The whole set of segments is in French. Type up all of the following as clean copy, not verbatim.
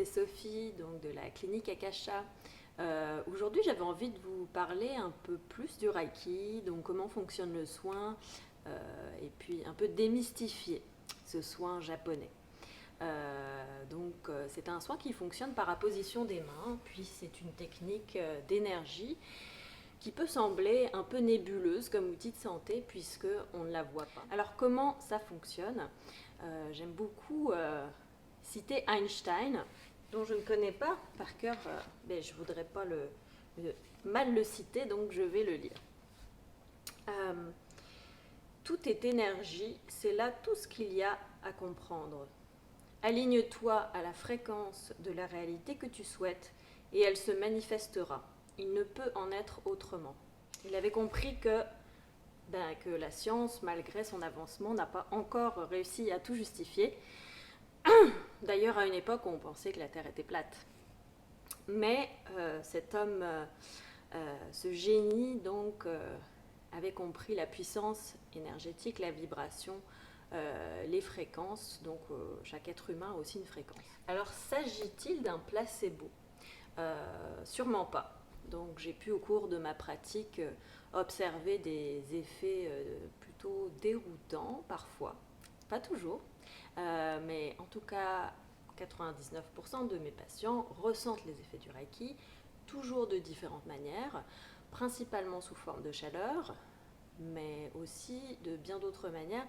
c'est Sophie, donc de la clinique Akasha. Aujourd'hui, j'avais envie de vous parler un peu plus du Reiki, donc comment fonctionne le soin, et puis un peu démystifier ce soin japonais. C'est un soin qui fonctionne par apposition des mains, puis c'est une technique d'énergie qui peut sembler un peu nébuleuse comme outil de santé puisque on ne la voit pas. Alors comment ça fonctionne? J'aime beaucoup citer Einstein, dont je ne connais pas par cœur, mais je ne voudrais pas mal le citer, donc je vais le lire. Tout est énergie, c'est là tout ce qu'il y a à comprendre. Aligne-toi à la fréquence de la réalité que tu souhaites et elle se manifestera. Il ne peut en être autrement. Il avait compris que la science, malgré son avancement, n'a pas encore réussi à tout justifier. D'ailleurs, à une époque où on pensait que la Terre était plate. Mais cet homme, ce génie, avait compris la puissance énergétique, la vibration, les fréquences. Chaque être humain a aussi une fréquence. Alors, s'agit-il d'un placebo? Sûrement pas. Donc j'ai pu au cours de ma pratique observer des effets plutôt déroutants parfois, pas toujours, mais en tout cas 99% de mes patients ressentent les effets du Reiki, toujours de différentes manières, principalement sous forme de chaleur, mais aussi de bien d'autres manières.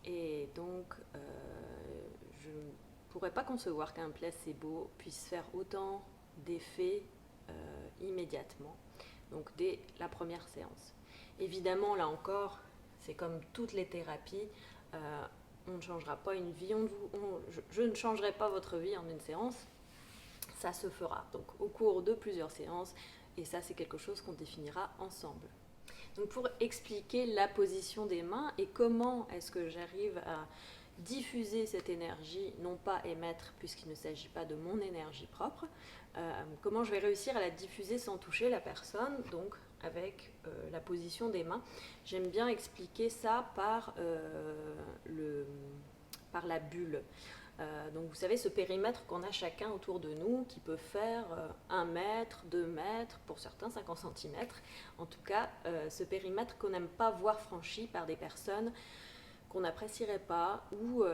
Et donc je ne pourrais pas concevoir qu'un placebo puisse faire autant d'effets immédiatement, donc dès la première séance. Évidemment, là encore, c'est comme toutes les thérapies, on ne changera pas une vie, je ne changerai pas votre vie en une séance, ça se fera donc au cours de plusieurs séances, et ça c'est quelque chose qu'on définira ensemble. Donc pour expliquer la position des mains et comment est-ce que j'arrive à diffuser cette énergie, non pas émettre puisqu'il ne s'agit pas de mon énergie propre, comment je vais réussir à la diffuser sans toucher la personne, donc avec la position des mains. J'aime bien expliquer ça par la bulle. Donc vous savez, ce périmètre qu'on a chacun autour de nous, qui peut faire 1 mètre, 2 mètres, pour certains 50 cm. En tout cas, ce périmètre qu'on n'aime pas voir franchi par des personnes qu'on n'apprécierait pas ou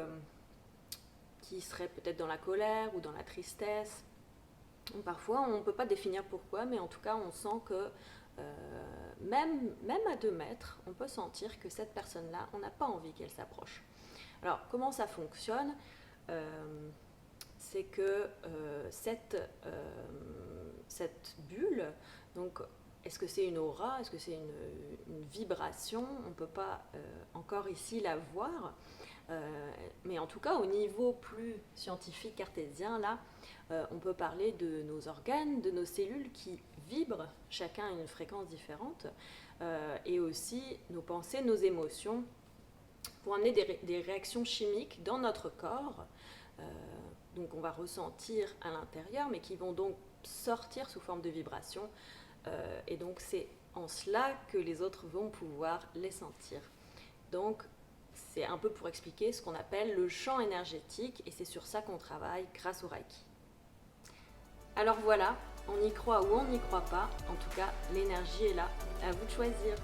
qui seraient peut-être dans la colère ou dans la tristesse. Parfois, on ne peut pas définir pourquoi, mais en tout cas, on sent que même à 2 mètres, on peut sentir que cette personne-là, on n'a pas envie qu'elle s'approche. Alors, comment ça fonctionne? C'est que cette bulle, donc est-ce que c'est une aura, est-ce que c'est une vibration? On ne peut pas encore ici la voir, mais en tout cas au niveau plus scientifique cartésien, là, on peut parler de nos organes, de nos cellules qui vibrent, chacun à une fréquence différente, et aussi nos pensées, nos émotions, pour amener des réactions chimiques dans notre corps, donc on va ressentir à l'intérieur, mais qui vont donc sortir sous forme de vibration, et donc c'est en cela que les autres vont pouvoir les sentir. Donc c'est un peu pour expliquer ce qu'on appelle le champ énergétique, et c'est sur ça qu'on travaille grâce au Reiki. Alors voilà, on y croit ou on n'y croit pas, en tout cas l'énergie est là, à vous de choisir.